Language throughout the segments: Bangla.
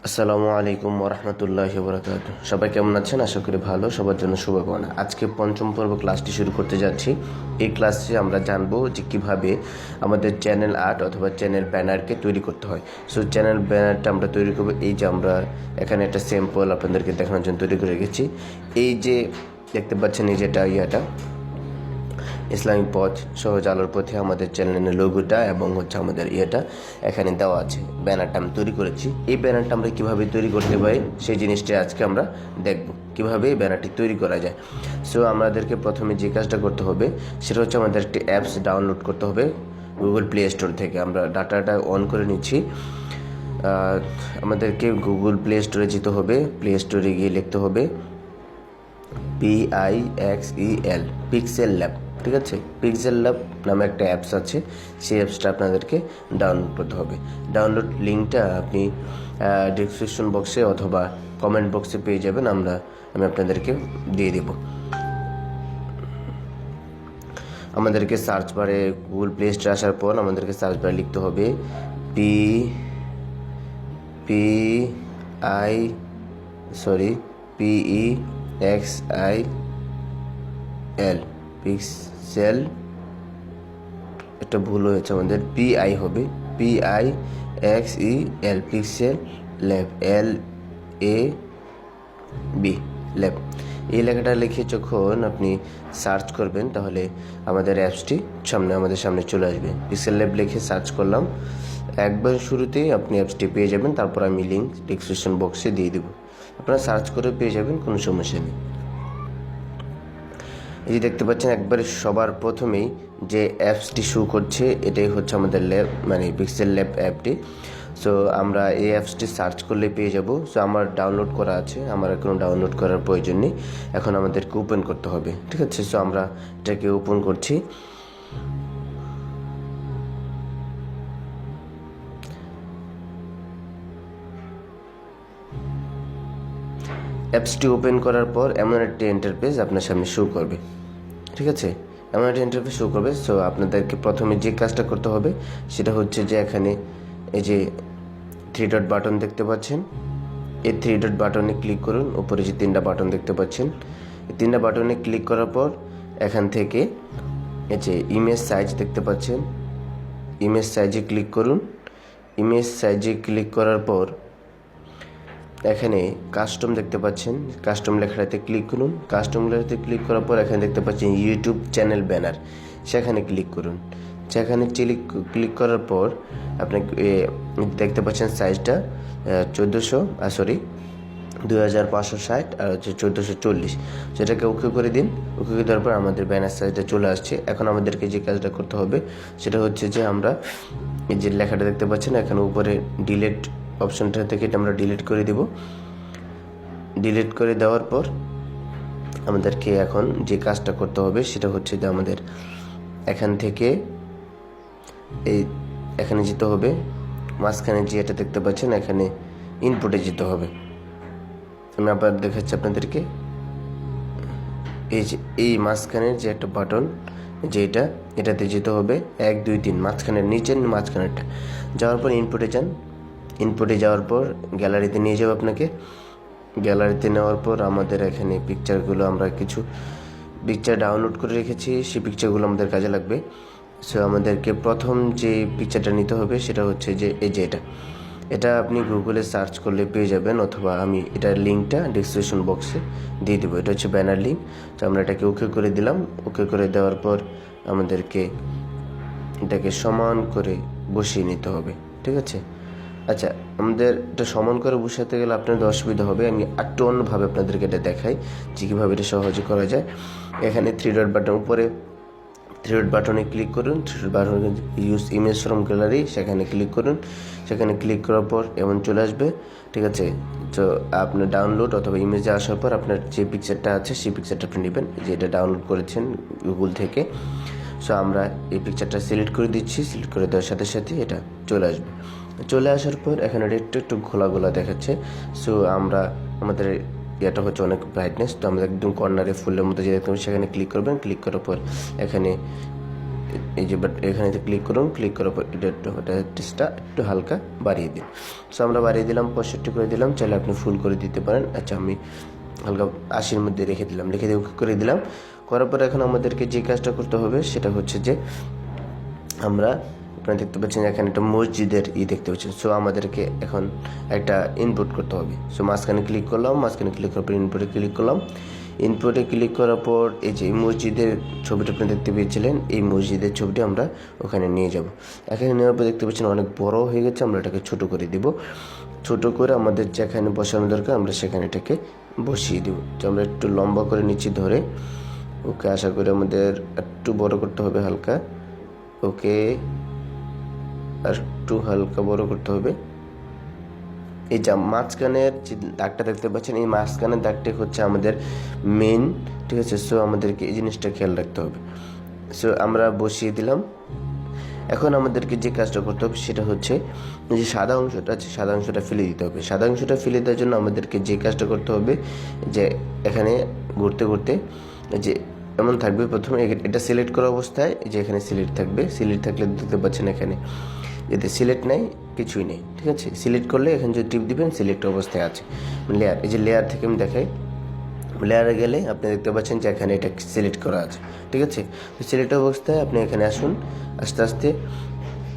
আসসালামু আলাইকুম ওরহমতুল্লাহি ওবরাকাতু। সবাই কেমন আছেন? আশা করি ভালো। সবার জন্য শুভকামনা। আজকে পঞ্চম পর্ব ক্লাসটি শুরু করতে যাচ্ছি। এই ক্লাসে আমরা জানবো যে কীভাবে আমাদের চ্যানেল আর্ট অথবা চ্যানেল ব্যানারকে তৈরি করতে হয়। সো চ্যানেল ব্যানারটা আমরা তৈরি করবো। এই যে আমরা এখানে একটা স্যাম্পল আপনাদেরকে দেখানোর জন্য তৈরি করে রেখেছি। এই যে দেখতে পাচ্ছেন, এই যেটা ইসলামিক পথ সহজ আলোর পথে আমাদের চ্যানেলের লোগোটা এবং আমাদের এখানে দেওয়া আছে। ব্যানারটা আমি তৈরি করেছি। এই ব্যানারটা আমরা কীভাবে তৈরি করতে পারি সেই জিনিসটা আজকে আমরা দেখব, কীভাবে এই ব্যানারটি তৈরি করা যায়। সো আমাদেরকে প্রথমে যে কাজটা করতে হবে সেটা হচ্ছে আমাদের একটি অ্যাপস ডাউনলোড করতে হবে গুগল প্লে স্টোর থেকে। আমরা ডাটাটা অন করে নিচ্ছি। আমাদেরকে গুগল প্লে স্টোরে যেতে হবে। প্লে স্টোরে গিয়ে লিখতে হবে PIXEL পিক্সেল ল্যাব। ঠিক আছে, পিক্সেল ল্যাব নামে একটা অ্যাপস আছে। সেই অ্যাপসটা আপনাদেরকে ডাউনলোড করতে হবে। ডাউনলোড লিঙ্কটা আপনি ডিসক্রিপশন বক্সে অথবা কমেন্ট বক্সে পেয়ে যাবেন। আমি আপনাদেরকে দিয়ে দেব। আমাদেরকে সার্চ বারে গুগল প্লে স্টোরে আসার পর আমাদেরকে সার্চ বারে লিখতে হবে PEXIL পিক্সেল। একটা ভুল হয়েছে, আমাদের PI হবে, PIXEL pixel lab, LAB lab. এই লেখাটা লিখে যখন আপনি সার্চ করবেন তাহলে আমাদের অ্যাপসটি আমাদের সামনে চলে আসবে। পিক্সেল ল্যাব লিখে সার্চ করলাম, একবার শুরুতেই আপনি অ্যাপসটি পেয়ে যাবেন। তারপর আমি লিঙ্ক ডিসক্রিপশন বক্সে দিয়ে দেবো, আপনারা সার্চ করে পেয়ে যাবেন, কোনো সমস্যা নেই। এই যে দেখতে পাচ্ছেন একবারে সবার প্রথমেই যে অ্যাপসটি শো করছে এটাই হচ্ছে আমাদের ল্যাব, মানে পিক্সেল ল্যাব অ্যাপটি। সো আমরা এই অ্যাপসটি সার্চ করলে পেয়ে যাব। সো আমার ডাউনলোড করা আছে, আমার কোনো ডাউনলোড করার প্রয়োজন নেই। এখন আমাদেরকে ওপেন করতে হবে। ঠিক আছে, সো আমরা এটাকে ওপেন করছি। অ্যাপসটি ওপেন করার পর এমন একটি ইন্টারফেস আপনার সামনে শো করবে। ঠিক আছে, এমন একটা ইন্টারফেস শো করবে। সো আপনাদেরকে প্রথমে যে কাজটা করতে হবে সেটা হচ্ছে যে এখানে এই যে 3 ডট বাটন দেখতে পাচ্ছেন, এই 3 ডট বাটনে ক্লিক করুন। উপরে যে 3টা বাটন দেখতে পাচ্ছেন, এই 3টা বাটনে ক্লিক করার পর এখান থেকে এই যে ইমেজ সাইজ দেখতে পাচ্ছেন, ইমেজ সাইজে ক্লিক করুন। ইমেজ সাইজে ক্লিক করার পর এখানে কাস্টম দেখতে পাচ্ছেন, কাস্টম লেখাটাতে ক্লিক করুন। কাস্টম লেখাতে ক্লিক করার পর এখানে দেখতে পাচ্ছেন ইউটিউব চ্যানেল ব্যানার, সেখানে ক্লিক করুন। সেখানে ক্লিক করার পর আপনি দেখতে পাচ্ছেন সাইজটা 2560 আর হচ্ছে 1440। সেটাকে ওকে করে দিন। ওকে করে দেওয়ার পর আমাদের ব্যানার সাইজটা চলে আসছে। এখন আমাদেরকে যে কাজটা করতে হবে সেটা হচ্ছে যে আমরা এই যে লেখাটা দেখতে পাচ্ছেন এখানে উপরে ডিলিট অপশনটা থেকে এটা আমরা ডিলিট করে দেব। ডিলিট করে দেওয়ার পর আমাদেরকে এখন যে কাজটা করতে হবে সেটা হচ্ছে যে আমাদের এখান থেকে এখানে যেতে হবে। মাঝখানে যে এটা দেখতে পাচ্ছেন এখানে ইনপুটে যেতে হবে। আমি আবার দেখাচ্ছি আপনাদেরকে। এই যে এই মাঝখানের যে একটা বাটন, যে এটাতে যেতে হবে 1 2 3 মাঝখানের নিচের মাঝখানেরটা। যাওয়ার পর ইনপুটে যান। ইনপুটে যাওয়ার পর গ্যালারিতে নিয়ে যাবে আপনাকে। গ্যালারিতে নেওয়ার পর আমাদের এখানে পিকচারগুলো, আমরা কিছু পিকচার ডাউনলোড করে রেখেছি, সেই পিকচারগুলো আমাদের কাজে লাগবে। সো আমাদেরকে প্রথম যে পিকচারটা নিতে হবে সেটা হচ্ছে যে এই যে এটা আপনি গুগলে সার্চ করলে পেয়ে যাবেন, অথবা আমি এটার লিঙ্কটা ডিসক্রিপশন বক্সে দিয়ে দেবো। এটা হচ্ছে ব্যানার লিঙ্ক। তো আমরা এটাকে ওকে করে দিলাম। ওকে করে দেওয়ার পর আমাদেরকে এটাকে সমান করে বসিয়ে নিতে হবে। ঠিক আছে, আচ্ছা, আমাদের এটা সমান করে বসাতে গেলে আপনাদের অসুবিধা হবে। আমি একটু অন্যভাবে আপনাদেরকে এটা দেখাই যে কীভাবে এটা সহজে করা যায়। এখানে 3 ডট বাটন, উপরে 3 ডট বাটনে ক্লিক করুন। 3 ডট বাটনে ইউজ ইমেজ ফ্রম গ্যালারি, সেখানে ক্লিক করুন। সেখানে ক্লিক করার পর এমন চলে আসবে। ঠিক আছে, তো আপনার ডাউনলোড অথবা ইমেজে আসার পর আপনার যে পিকচারটা আছে সেই পিকচারটা আপনি নেবেন, যে এটা ডাউনলোড করেছেন গুগল থেকে। সো আমরা এই পিকচারটা সিলেক্ট করে দিচ্ছি। সিলেক্ট করে দেওয়ার সাথে সাথে এটা চলে আসবে। চলে আসার পর এখানে একটু ঘোলা দেখাচ্ছে। সো আমাদের এটা হচ্ছে অনেক ব্রাইটনেস। তো আমরা একদম কর্নারে ফুলের মধ্যে যে দেখতে সেখানে ক্লিক করবেন। ক্লিক করার পর এখানে এই যে এখানে ক্লিক করুন, ক্লিক করার পর টেক্সটটা একটু হালকা বাড়িয়ে দিন। সো আমরা বাড়িয়ে দিলাম, 65 করে দিলাম, চাইলে আপনি ফুল করে দিতে পারেন। আচ্ছা, আমি হালকা 80-র মধ্যে রেখে দিলাম, লিখে দিয়ে করে দিলাম। করার পর এখন আমাদেরকে যে কাজটা করতে হবে সেটা হচ্ছে যে আমরা, আপনারা দেখতে পাচ্ছেন এখানে একটা মসজিদের দেখতে পাচ্ছেন। সো আমাদেরকে এখন একটা ইনপুট করতে হবে। সো মাঝখানে ক্লিক করলাম, মাঝখানে ক্লিক করার পর ইনপুটে ক্লিক করলাম। ইনপুটে ক্লিক করার পর এই যে মসজিদের ছবিটা আপনি দেখতে পেয়েছিলেন, এই মসজিদের ছবিটি আমরা ওখানে নিয়ে যাব। এখানে নেওয়ার পর দেখতে পাচ্ছেন অনেক বড় হয়ে গেছে, আমরা এটাকে ছোট করে দিব। ছোট করে আমাদের যেখানে বসানো দরকার আমরা সেখানে এটাকে বসিয়ে দেব। তো আমরা একটু লম্বা করে নিচ্ছি ধরে, ওকে। আশা করি আমাদের একটু বড় করতে হবে হালকা, ওকে, আর একটু হালকা বড় করতে হবে। এই যা মাঝখানের যে দাগটা দেখতে পাচ্ছেন, এই মাঝখানের দাগটা হচ্ছে আমাদের মেন, ঠিক আছে। সো আমাদেরকে এই জিনিসটা খেয়াল রাখতে হবে। সো আমরা বসিয়ে দিলাম। এখন আমাদেরকে যে কাজটা করতে হবে সেটা হচ্ছে যে সাদা অংশটা আছে, সাদা অংশটা ফেলে দিতে হবে। সাদা অংশটা ফেলে দেওয়ার জন্য আমাদেরকে যে কাজটা করতে হবে যে এখানে ঘুরতে ঘুরতে যে এমন থাকবে, প্রথমে এটা সিলেক্ট করা অবস্থায় যে এখানে সিলেক্ট থাকবে। সিলেক্ট থাকলে দেখতে পাচ্ছেন এখানে যদি সিলেক্ট নেই কিছুই নেই, ঠিক আছে। সিলেক্ট করলে এখানে যদি টিপ দিবেন সিলেক্ট অবস্থায় আছে লেয়ার। এই যে লেয়ার থেকে আমি দেখাই, লেয়ারে গেলে আপনি দেখতে পাচ্ছেন যে এখানে এটা সিলেক্ট করা আছে, ঠিক আছে। তো সিলেক্ট অবস্থায় আপনি এখানে আসুন, আস্তে আস্তে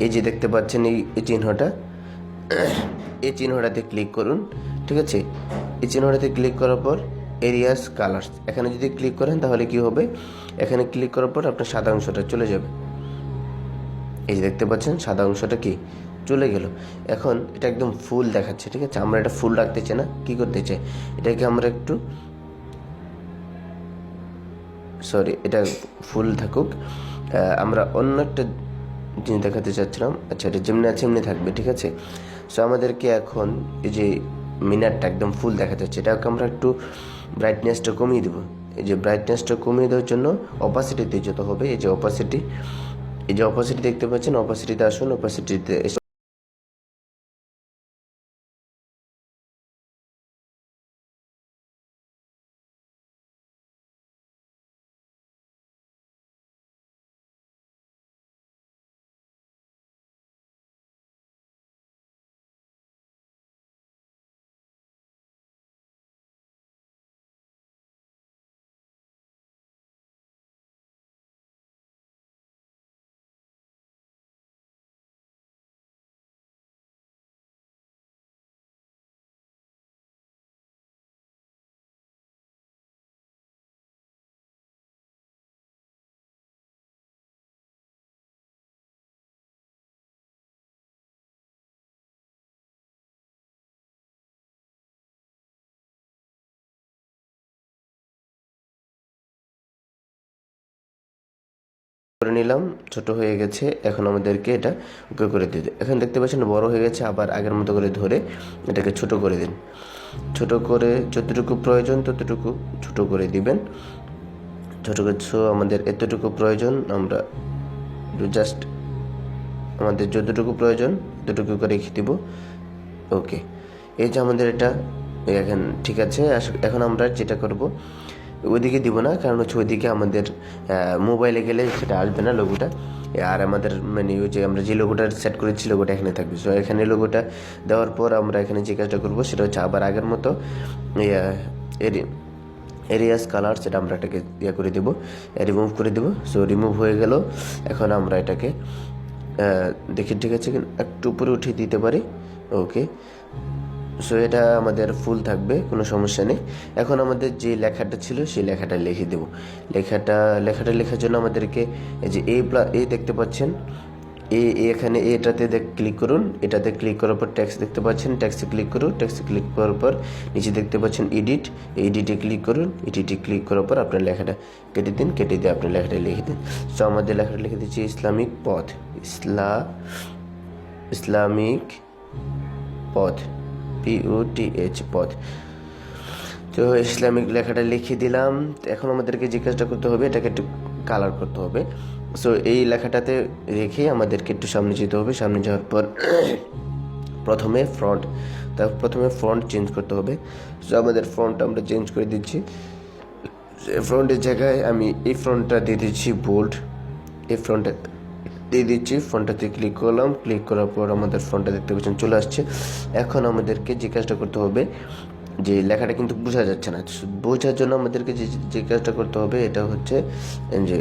এই যে দেখতে পাচ্ছেন এই চিহ্নটা, এই চিহ্নটাতে ক্লিক করুন, ঠিক আছে। এই চিহ্নটাতে ক্লিক করার পর এরিয়াস কালার্স এখানে যদি ক্লিক করেন তাহলে কি হবে, এখানে ক্লিক করার পর আপনার সাদা অংশটা চলে যাবে। এই যে দেখতে পাচ্ছেন সাদা অংশটা কি চলে গেল। এখন এটা একদম ফুল দেখাচ্ছে, ঠিক আছে। আমরা এটা ফুল রাখতে চাই না, কি করতে চাই, এটাকে আমরা একটু এটা ফুল থাকুক, আমরা অন্য একটা জিনিস দেখাতে চাচ্ছিলাম। আচ্ছা, এটা যেমনি আছে এমনি থাকবে, ঠিক আছে। সো আমাদেরকে এখন এই যে মিনারটা একদম ফুল দেখা যাচ্ছে, এটাকে আমরা একটু ব্রাইটনেসটা কমিয়ে দেবো। এই যে ব্রাইটনেসটা কমিয়ে দেওয়ার জন্য অপাসিটিতে যেতে হবে। এই যে অপাসিটি দেখতে পাচ্ছেন, অপাসিটিতে আসুন, অপাসিটিতে করে নিলাম, ছোট হয়ে গেছে। এখন আমাদেরকে এটা ওকে করে দিতে, এখন দেখতে পাচ্ছেন বড় হয়ে গেছে। আবার আগের মতো করে ধরে এটাকে ছোট করে দিন, ছোট করে যতটুকু প্রয়োজন ততটুকু ছোট করে দিবেন। ছোট করছো, আমাদের এতটুকু প্রয়োজন, আমরা জাস্ট আমাদের যতটুকু প্রয়োজন ততটুকু করে রেখে দিব, ওকে। এই যে আমাদের এটা এখন ঠিক আছে। এখন আমরা যেটা করব, ওইদিকে দিব না, কারণ হচ্ছে ওইদিকে আমাদের মোবাইলে গেলে সেটা আসবে না লোগোটা। আর আমাদের মানে ওই যে আমরা যে লোগোটা সেট করেছি লোগোটা এখানে থাকবে। সো এখানে লোগোটা দেওয়ার পর আমরা এখানে যে কাজটা করবো সেটা হচ্ছে আবার আগের মতো এরিয়াস কালার, সেটা আমরা এটাকে করে দেবো, রিমুভ করে দেবো। সো রিমুভ হয়ে গেল। এখন আমরা এটাকে দেখি, ঠিক আছে, একটু উপরে উঠিয়ে দিতে পারি, ওকে। সো এটা আমাদের ফুল থাকবে, কোনো সমস্যা নেই। এখন আমাদের যে লেখাটা ছিল সেই লেখাটা লিখে দেব। লেখাটা লেখার জন্য আমাদেরকে এই যে এ দেখতে পাচ্ছেন, এখানে এটাতে ক্লিক করুন। এটাতে ক্লিক করার পর ট্যাক্স দেখতে পাচ্ছেন, ট্যাক্সে ক্লিক করুন। ট্যাক্সে ক্লিক করার পর নিচে দেখতে পাচ্ছেন এডিটে ক্লিক করুন। এডিটে ক্লিক করার পর আপনার লেখাটা কেটে দিন, কেটে দিয়ে আপনার লেখাটা লিখে দিন। সো আমাদের লেখাটা লিখে দিচ্ছি ইসলামিক পথ, ইসলামিক পথ, POTH পথ। তো ইসলামিক লেখাটা লিখে দিলাম। এখন আমাদেরকে যে কাজটা করতে হবে, এটাকে একটু কালার করতে হবে। সো এই লেখাটাতে রেখে আমাদেরকে একটু সামনে যেতে হবে। সামনে যাওয়ার পর প্রথমে ফ্রন্ট চেঞ্জ করতে হবে। সো আমাদের ফ্রন্ট আমরা চেঞ্জ করে দিচ্ছি। ফ্রন্টের জায়গায় আমি এই ফ্রন্টটা দিয়ে দিচ্ছি বোল্ড। এই ফ্রন্টে দিয়ে দিচ্ছি, ফন্টটাতে ক্লিক করলাম, ক্লিক করার পর আমাদের ফন্টটা দেখতে পাচ্ছেন চলে আসছে। এখন আমাদেরকে যে কাজটা করতে হবে, যে লেখাটা কিন্তু বোঝা যাচ্ছে না, বোঝার জন্য আমাদেরকে যে কাজটা করতে হবে এটা হচ্ছে যে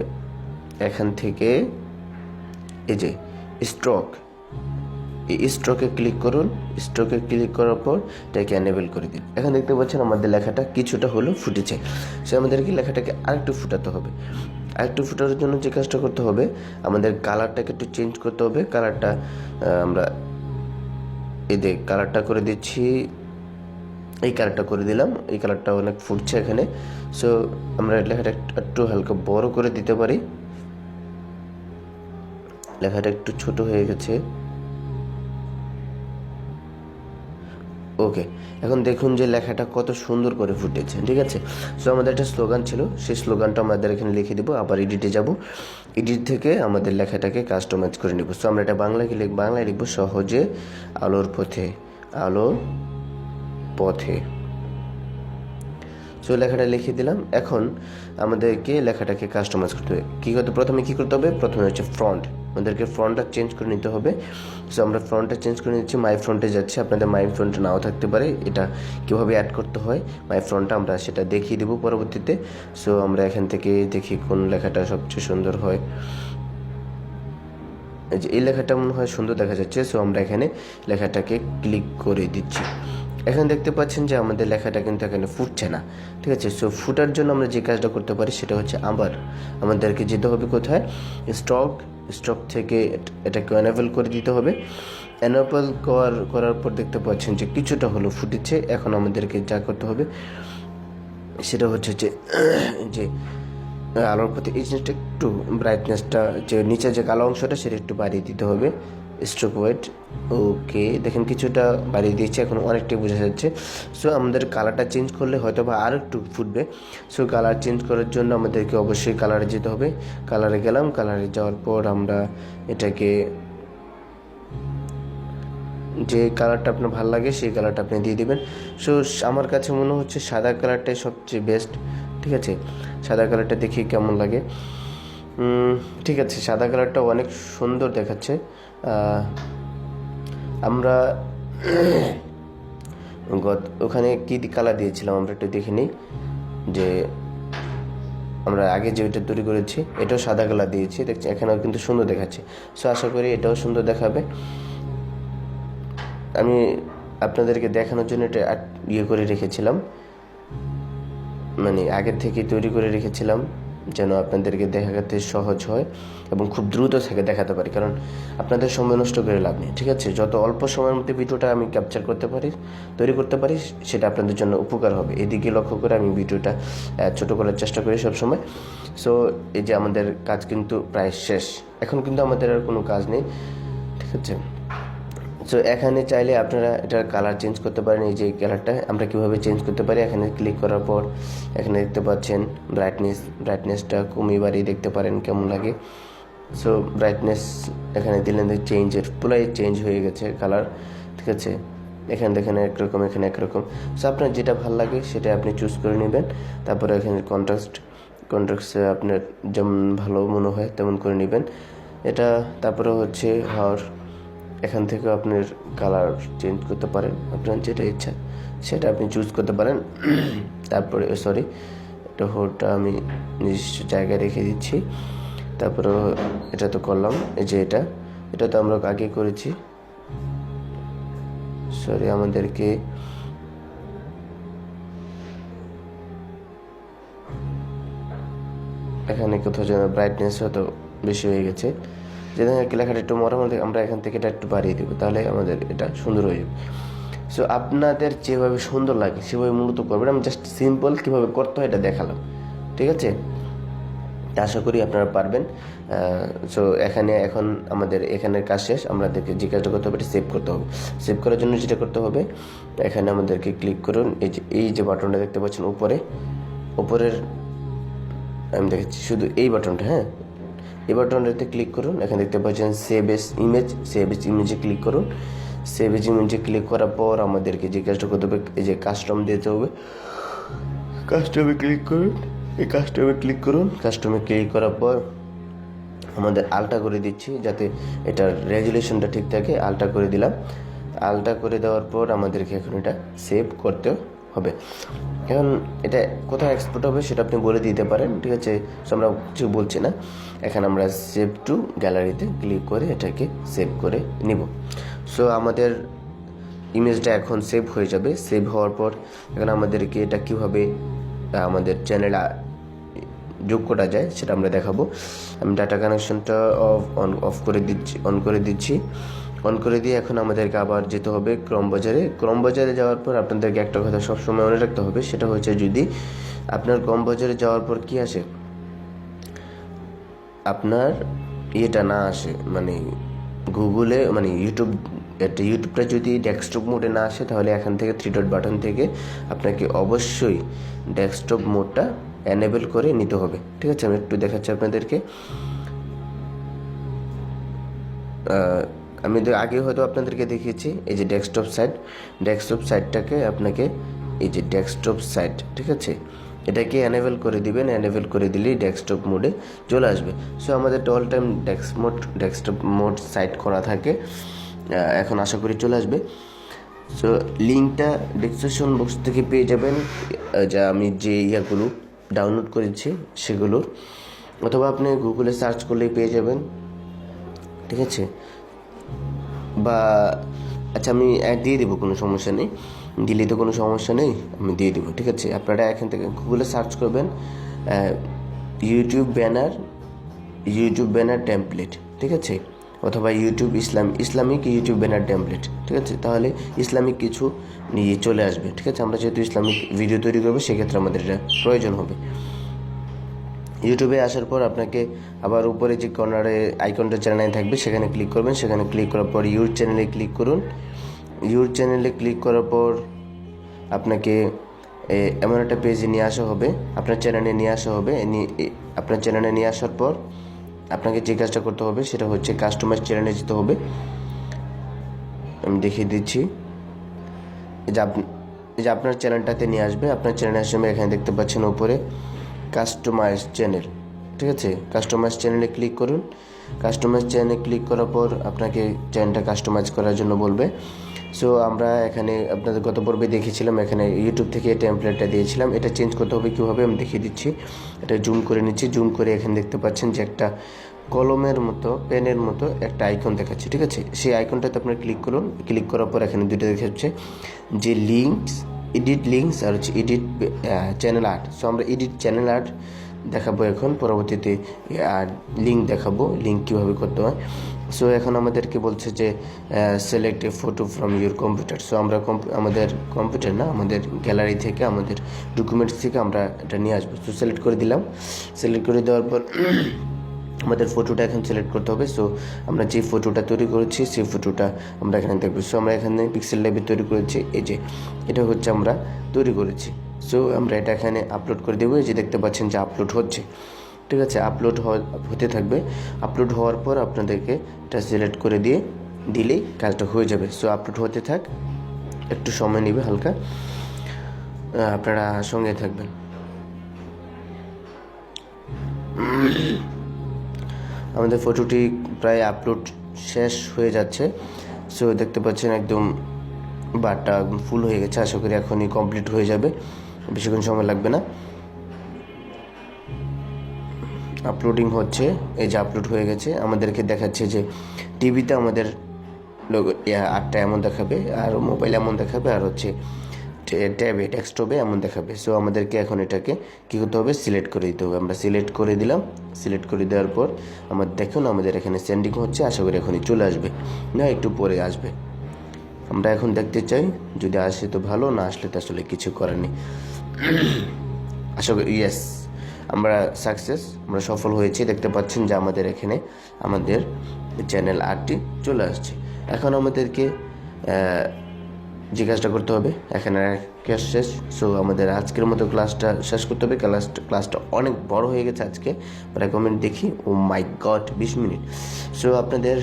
এখান থেকে এই যে স্ট্রোক, এই স্ট্রোকে ক্লিক করুন। স্ট্রোকে ক্লিক করার পর এটাকে এনেবল করে দিন। এখন দেখতে পাচ্ছেন আমাদের লেখাটা কিছুটা হলো ফুটেছে। সে আমাদেরকে লেখাটাকে আরেকটু ফুটাতে হবে। আরেকটু ফুটানোর জন্য যে কাজটা করতে হবে, আমাদের কালারটাকে একটু চেঞ্জ করতে হবে। কালারটা আমরা এই যে কালারটা করে দিচ্ছি, এই কালারটা করে দিলাম। এই কালারটা অনেক ফুটছে এখানে। সো আমরা লেখাটা একটু হালকা বড় করে দিতে পারি। লেখাটা একটু ছোট হয়ে গেছে। ওকে, এখন দেখুন যে লেখাটা কত সুন্দর করে ফুটেছে। ঠিক আছে, সো আমাদের একটা স্লোগান ছিল, সেই স্লোগানটা আমাদের এখানে লিখে দিব। আবার এডিটে যাব, এডিট থেকে আমাদের লেখাটাকে কাস্টমাইজ করে নিব। সো আমরা এটা বাংলায় লিখব, সহজে আলোর পথে, আলোর পথে। সো লেখাটা লিখে দিলাম। এখন আমাদেরকে লেখাটাকে কাস্টমাইজ করতে হবে। প্রথমে কী করতে হবে? প্রথমে হচ্ছে ফ্রন্ট, আমাদেরকে ফ্রন্টটা চেঞ্জ করে নিতে হবে। সো আমরা ফ্রন্টটা চেঞ্জ করে নিচ্ছি, মাই ফ্রন্টে যাচ্ছি। আপনাদের মাই ফ্রন্টে নাও থাকতে পারে, এটা কীভাবে অ্যাড করতে হয় মাই ফ্রন্টটা আমরা সেটা দেখিয়ে দেবো পরবর্তীতে। সো আমরা এখান থেকে দেখি কোন লেখাটা সবচেয়ে সুন্দর হয়। এই লেখাটা মনে হয় সুন্দর দেখা যাচ্ছে। সো আমরা এখানে লেখাটাকে ক্লিক করে দিচ্ছি। এখানে দেখতে পাচ্ছেন যে আমাদের লেখাটা কিন্তু এখানে ফুটছে না। ঠিক আছে, সো ফুটার জন্য আমরা যে কাজটা করতে পারি সেটা হচ্ছে আবার আমাদেরকে যেতে হবে কোথায়? স্ট্রোক থেকে এটাকে এনেবল করে দিতে হবে। এনেবল করার পর দেখতে পাচ্ছেন যে কিছুটা হলো ফুটেছে। এখন আমাদেরকে যা করতে হবে সেটা হচ্ছে যে আলোর প্রতি এই জিনিসটা একটু ব্রাইটনেসটা, যে নিচে যে কালো অংশটা সেটা একটু বাড়িয়ে দিতে হবে। স্ট্রোক ওয়েট, ওকে, দেখেন কিছুটা বাড়িয়ে দিয়েছি, এখন অনেকটাই বোঝা যাচ্ছে। সো আমাদের কালারটা চেঞ্জ করলে হয়তো বা আরও একটু ফুটবে। সো কালার চেঞ্জ করার জন্য আমাদেরকে অবশ্যই কালারে যেতে হবে। কালারে গেলাম, কালারে যাওয়ার পর আমরা এটাকে যে কালারটা আপনার ভালো লাগে সেই কালারটা আপনি দিয়ে দেবেন। সো আমার কাছে মনে হচ্ছে সাদা কালারটাই সবচেয়ে বেস্ট। ঠিক আছে, সাদা কালারটা দেখি কেমন লাগে। ঠিক আছে, সাদা কালারটা অনেক সুন্দর দেখাচ্ছে। আমরা ওখানে কী কালার দিয়েছিলাম আমরা একটু দেখে নিই। যে আমরা আগে যেটা তৈরি করেছি এটাও সাদা কালার দিয়েছি, দেখছি এখানেও কিন্তু সুন্দর দেখাচ্ছে। সো আশা করি এটাও সুন্দর দেখাবে। আমি আপনাদেরকে দেখানোর জন্য এটা করে রেখেছিলাম, মানে আগের থেকে তৈরি করে রেখেছিলাম যেন আপনাদেরকে দেখাতে সহজ হয় এবং খুব দ্রুত থেকে দেখাতে পারি, কারণ আপনাদের সময় নষ্ট করে লাভ নেই। ঠিক আছে, যত অল্প সময়ের মধ্যে ভিডিওটা আমি ক্যাপচার করতে পারি, তৈরি করতে পারি, সেটা আপনাদের জন্য উপকার হবে। এদিকে লক্ষ্য করে আমি ভিডিওটা ছোটো করার চেষ্টা করি সবসময়। সো এই যে আমাদের কাজ কিন্তু প্রায় শেষ, এখন কিন্তু আমাদের আর কোনো কাজ নেই। ঠিক আছে, সো এখানে চাইলে আপনারা এটার কালার চেঞ্জ করতে পারেন। এই যে কালারটা আমরা কীভাবে চেঞ্জ করতে পারি, এখানে ক্লিক করার পর এখানে দেখতে পাচ্ছেন ব্রাইটনেসটা কমিয়ে বাড়িয়ে দেখতে পারেন কেমন লাগে। সো ব্রাইটনেস এখানে দিলেন, চেঞ্জের পুরাই চেঞ্জ হয়ে গেছে কালার। ঠিক আছে, এখানে দেখেন একরকম, এখানে একরকম। সো আপনার যেটা ভালো লাগে সেটা আপনি চুজ করে নেবেন। তারপরে এখানে কন্ট্রাস্ট আপনার যেমন ভালো মনে হয় তেমন করে নেবেন এটা। তারপরে হচ্ছে এখান থেকে আপনার কালার চেঞ্জ করতে পারেন, আপনার যেটা ইচ্ছা সেটা আপনি চুজ করতে পারেন। তারপরে এটা হোটা আমি নির্দিষ্ট জায়গায় রেখে দিচ্ছি। তারপরে এটা তো করলাম, এই যে এটা তো আমরা আগে করেছি। আমাদেরকে এখানে কোথাও যেন ব্রাইটনেস হয়তো বেশি হয়ে গেছে, যেখানে লেখাটা একটু মরামতি আমরা এখান থেকে এটা একটু বাড়িয়ে দেবো, তাহলে আমাদের এটা সুন্দর হয়ে যাবে। সো আপনাদের যেভাবে সুন্দর লাগে সেভাবে মূলত করবেন। আমি জাস্ট সিম্পল কীভাবে করতে হয় এটা দেখালাম। ঠিক আছে, আশা করি আপনারা পারবেন। সো এখন আমাদের এখানের কাজ শেষ। আমাদেরকে যে কাজটা করতে হবে সেভ করতে হবে। সেভ করার জন্য যেটা করতে হবে, এখানে আমাদেরকে ক্লিক করুন। এই যে বাটনটা দেখতে পাচ্ছেন উপরের আমি দেখাচ্ছি শুধু এই বাটনটা। হ্যাঁ, এই বাটনটাতে ক্লিক করুন। এখানে দেখতে পাচ্ছেন সেভ এস ইমেজে ক্লিক করুন। সেভ এস ইমেজে ক্লিক করার পর আমাদেরকে যে কাজটা করতে হবে, এই যে কাস্টম দিতে হবে, কাস্টমে ক্লিক করুন। কাস্টমে ক্লিক করার পর আমাদের আলটা করে দিচ্ছি যাতে এটার রেজুলেশনটা ঠিক থাকে। আলটা করে দিলাম। আলটা করে দেওয়ার পর আমাদেরকে এখন এটা সেভ করতে হবে। এখন এটা কোথায় এক্সপোর্ট হবে সেটা আপনি বলে দিতে পারেন, ঠিক আছে? সো আমরা কিছু বলছি না। এখন আমরা সেভ টু গ্যালারিতে ক্লিক করে এটাকে সেভ করে নিব। সো আমাদের ইমেজটা এখন সেভ হয়ে যাবে। সেভ হওয়ার পর এখন আমাদেরকে এটা কীভাবে আমাদের চ্যানেলে যোগ করা যায় সেটা আমরা দেখাবো। আমি ডাটা কানেকশনটা অফ করে দিচ্ছি, অন করে দিয়ে এখন আমাদেরকে আবার যেতে হবে ক্রম বাজারে যাওয়ার পর আপনাদেরকে একটা কথা সবসময় মনে রাখতে হবে, সেটা হচ্ছে যদি আপনার ক্রম বাজারে যাওয়ার পর কি আসে, আপনার ইয়েটা না আসে, মানে গুগলে মানে ইউটিউবটা যদি ডেস্কটপ মোডে না আসে, তাহলে এখান থেকে 3 ডট বাটন থেকে আপনাকে অবশ্যই ডেস্কটপ মোডটা এনেবল করে নিতে হবে, ঠিক আছে? আমি একটু দেখাচ্ছি আপনাদেরকে। আমি আগে হয়তো আপনাদেরকে দেখিয়েছি এই যে ডেস্কটপ সাইটটাকে আপনাকে এই যে ডেস্কটপ সাইট, ঠিক আছে, এটাকে এনেবল করে দিবেন। এনেবল করে দিলেই ডেস্কটপ মোডে চলে আসবে। সো আমাদের all time desktop mode site করা থাকে। এখন আশা করি চলে আসবে। সো লিঙ্কটা ডিসক্রিপশন বক্স থেকে পেয়ে যাবেন, যা আমি যে ইয়াগুলো ডাউনলোড করেছি সেগুলোর, অথবা আপনি গুগলে সার্চ করলেই পেয়ে যাবেন, ঠিক আছে? বা আচ্ছা আমি দিয়ে দেবো, কোনো সমস্যা নেই, দিলে তো কোনো সমস্যা নেই, আমি দিয়ে দেবো, ঠিক আছে? আপনারা এখান থেকে গুগলে সার্চ করবেন ইউটিউব ব্যানার টেমপ্লেট, ঠিক আছে? অথবা ইসলামিক ইউটিউব ব্যানার টেমপ্লেট, ঠিক আছে? তাহলে ইসলামিক কিছু নিয়ে চলে আসবে, ঠিক আছে? আমরা যেহেতু ইসলামিক ভিডিও তৈরি করবো, সেক্ষেত্রে আমাদের এটা প্রয়োজন হবে। ইউটিউবে আসার পর আপনাকে আবার উপরে যে কর্নারে আইকনটা চ্যানেলে থাকবে সেখানে ক্লিক করবেন। সেখানে ক্লিক করার পর ইউর চ্যানেলে ক্লিক করুন। ইউর চ্যানেলে ক্লিক করার পর আপনাকে এমন একটা পেজে নিয়ে আসা হবে, আপনার চ্যানেলে নিয়ে আসা হবে। আপনার চ্যানেলে নিয়ে আসার পর আপনাকে যে কাজটা করতে হবে সেটা হচ্ছে কাস্টমাইজ চ্যানেলে যেতে হবে। আমি দেখিয়ে দিচ্ছি। এই যে আপনার চ্যানেলটাতে নিয়ে আসবে। আপনার চ্যানেল আসবে, এখানে দেখতে পাচ্ছেন উপরে কাস্টমাইজ চ্যানেল, ঠিক আছে? কাস্টমাইজ চ্যানেলে ক্লিক করুন। কাস্টমাইজ চ্যানেলে ক্লিক করার পর আপনাকে চ্যানেলটা কাস্টমাইজ করার জন্য বলবে। সো আমরা এখানে আপনাদের গত পর্বে দেখিয়েছিলাম, এখানে ইউটিউব থেকে টেমপ্লেটটা দিয়েছিলাম। এটা চেঞ্জ করতে হবে কীভাবে আমি দেখিয়ে দিচ্ছি। এটা জুম করে নিচ্ছি। জুম করে এখানে দেখতে পাচ্ছেন যে একটা কলমের মতো, পেনের মতো একটা আইকন দেখাচ্ছে, ঠিক আছে? সেই আইকনটাতে আপনার ক্লিক করুন। ক্লিক করার পর এখানে দুটো দেখাচ্ছে যে এডিট লিঙ্কস আর হচ্ছে এডিট চ্যানেল আর্ট। সো আমরা এডিট চ্যানেল আর্ট দেখাবো এখন, পরবর্তীতে লিঙ্ক দেখাবো, লিঙ্ক কীভাবে করতে হয়। সো এখন আমাদেরকে বলছে যে select A photo from your computer. So আমরা আমাদের কম্পিউটার না, আমাদের গ্যালারি থেকে, আমাদের ডকুমেন্টস থেকে আমরা এটা নিয়ে আসবো। সো সিলেক্ট করে দিলাম। সিলেক্ট করে দেওয়ার পর আমাদের ফটোটা এখন সিলেক্ট করতে হবে। সো আমরা যে ফটোটা তৈরি করেছি সেই ফটোটা আমরা এখানে দেখবো। সো আমরা এখানে পিক্সেল ল্যাবে তৈরি করেছি, এই যে এটা হচ্ছে আমরা তৈরি করেছি। সো আমরা এটা এখানে আপলোড করে দেবো। এই যে দেখতে পাচ্ছেন যে আপলোড হচ্ছে, ঠিক আছে? আপলোড হতে থাকবে। আপলোড হওয়ার পর আপনাদেরকে এটা সিলেক্ট করে দিলেই কাজটা হয়ে যাবে। সো আপলোড হতে থাক, একটু সময় নেবে হালকা, আপনারা সঙ্গে থাকবেন। আমাদের ফটোটি প্রায় আপলোড শেষ হয়ে যাচ্ছে। সো দেখতে পাচ্ছেন একদম বারটা একদম ফুল হয়ে গেছে। আশা করি এখনই কমপ্লিট হয়ে যাবে, বেশিক্ষণ সময় লাগবে না। আপলোডিং হচ্ছে, এই যে আপলোড হয়ে গেছে। আমাদেরকে দেখাচ্ছে যে টিভিতে আমাদের আটটা এমন দেখাবে, আর মোবাইলে এমন দেখাবে, আর হচ্ছে ট্যাবে ডেস্কটপে এমন দেখাবে। সো আমাদেরকে এখন এটাকে কী করতে হবে, সিলেক্ট করে দিতে হবে। আমরা সিলেক্ট করে দিলাম। সিলেক্ট করে দেওয়ার পর দেখুন আমাদের এখানে সেন্ডিং হচ্ছে। আশা করি এখনই চলে আসবে, না একটু পরে আসবে। আমরা এখন দেখতে চাই, যদি আসে তো ভালো, না আসলে তো আসলে কিছু করার নেই। আশা করি ইয়েস, আমরা সাকসেস, আমরা সফল হয়েছি। দেখতে পাচ্ছেন যে আমাদের এখানে আমাদের চ্যানেল আর্টটি চলে আসছে। এখন আমাদেরকে যে কাজটা করতে হবে, এখানে ক্লাস শেষ। সো আমাদের আজকের মতো ক্লাসটা শেষ করতে হবে। ক্লাসটা অনেক বড় হয়ে গেছে আজকে, প্রায় কমেন্ট দেখি, ও মাই গড 20 মিনিট। সো আপনাদের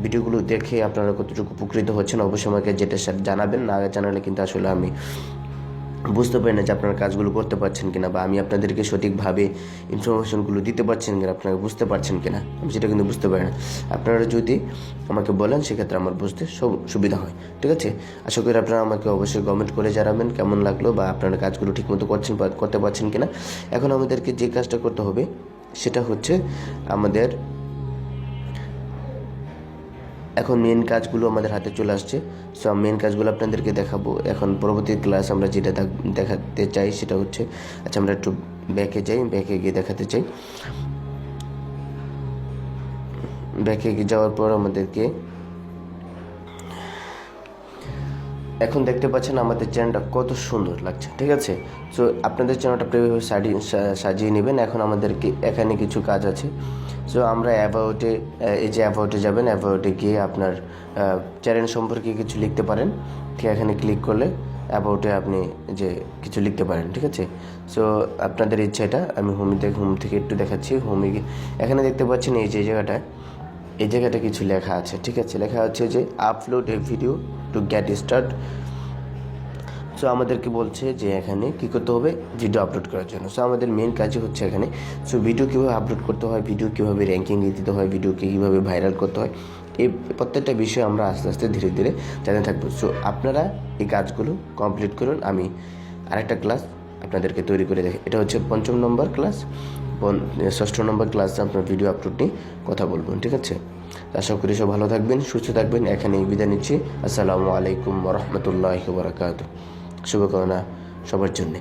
ভিডিওগুলো দেখে আপনারা কতটুকু উপকৃত হচ্ছেন অবশ্যই আমাকে যেটা জানাবেন। না জানালে কিন্তু আসলে আমি বুঝতে পারি না যে আপনারা কাজগুলো করতে পারছেন কিনা, বা আমি আপনাদেরকে সঠিকভাবে ইনফরমেশনগুলো দিতে পারছেন কিনা, আপনারা বুঝতে পারছেন কিনা, আমি সেটা কিন্তু বুঝতে পারি না। আপনারা যদি আমাকে বলেন সেক্ষেত্রে আমার বুঝতে সুবিধা হয়। ঠিক আছে, আশা করি আপনারা আমাকে অবশ্যই কমেন্ট করে জানাবেন কেমন লাগলো, বা আপনারা কাজগুলো ঠিকমতো করতে পারছেন কিনা। এখন আমাদেরকে যে কাজটা করতে হবে সেটা হচ্ছে আমাদের এখন মেন কাজগুলো আমাদের হাতে চলে আসছে। সো মেন কাজগুলো আপনাদেরকে দেখাবো এখন পরবর্তী ক্লাস। আমরা যেটা দেখাতে চাই সেটা হচ্ছে, আচ্ছা আমরা একটু ব্যাকে গিয়ে দেখাতে চাই। ব্যাকে যাওয়ার পর আমাদেরকে এখন দেখতে পাচ্ছেন আমাদের চ্যানেলটা কত সুন্দর লাগছে। ঠিক আছে, সো আপনাদের চ্যানেলটা এভাবে সাজিয়ে নেবেন। এখন আমাদেরকে এখানে কিছু কাজ আছে। সো আমরা অ্যাবাউটে যাবেন। অ্যাবাউটে গিয়ে আপনার চ্যানেল সম্পর্কে কিছু লিখতে পারেন। ঠিক, এখানে ক্লিক করলে অ্যাবাউটে আপনি যে কিছু লিখতে পারেন। ঠিক আছে, সো আপনাদের ইচ্ছা এটা। আমি হোম থেকে একটু দেখাচ্ছি। হোমে গিয়ে এখানে দেখতে পাচ্ছেন এই জায়গাটা কিছু লেখা আছে। ঠিক আছে, লেখা হচ্ছে যে upload A video to get start. So আমাদেরকে বলছে যে এখানে কী করতে হবে, ভিডিও আপলোড করার জন্য। সো আমাদের মেন কাজই হচ্ছে এখানে সো ভিডিও কীভাবে আপলোড করতে হয়, ভিডিও কীভাবে র্যাঙ্কিংয়ে দিতে হয়, ভিডিওকে কীভাবে ভাইরাল করতে হয়, এই প্রত্যেকটা বিষয় আমরা আস্তে আস্তে ধীরে ধীরে জানতে থাকবো। সো আপনারা এই কাজগুলো কমপ্লিট করুন। আমি আরেকটা ক্লাস আপনাদেরকে তৈরি করে দেখি। এটা হচ্ছে 5ম নম্বর ক্লাস, 6ষ্ঠ নম্বর ক্লাসে আপনার ভিডিও আপলোড নিয়ে কথা বলবেন। ঠিক আছে, আশা করি সব ভালো থাকবেন, সুস্থ থাকবেন। এখানেই বিদায় নিচ্ছি। আসসালামু আলাইকুম ওয়া রাহমাতুল্লাহি ওয়া বারাকাতুহু। শুভকামনা সবার জন্যে।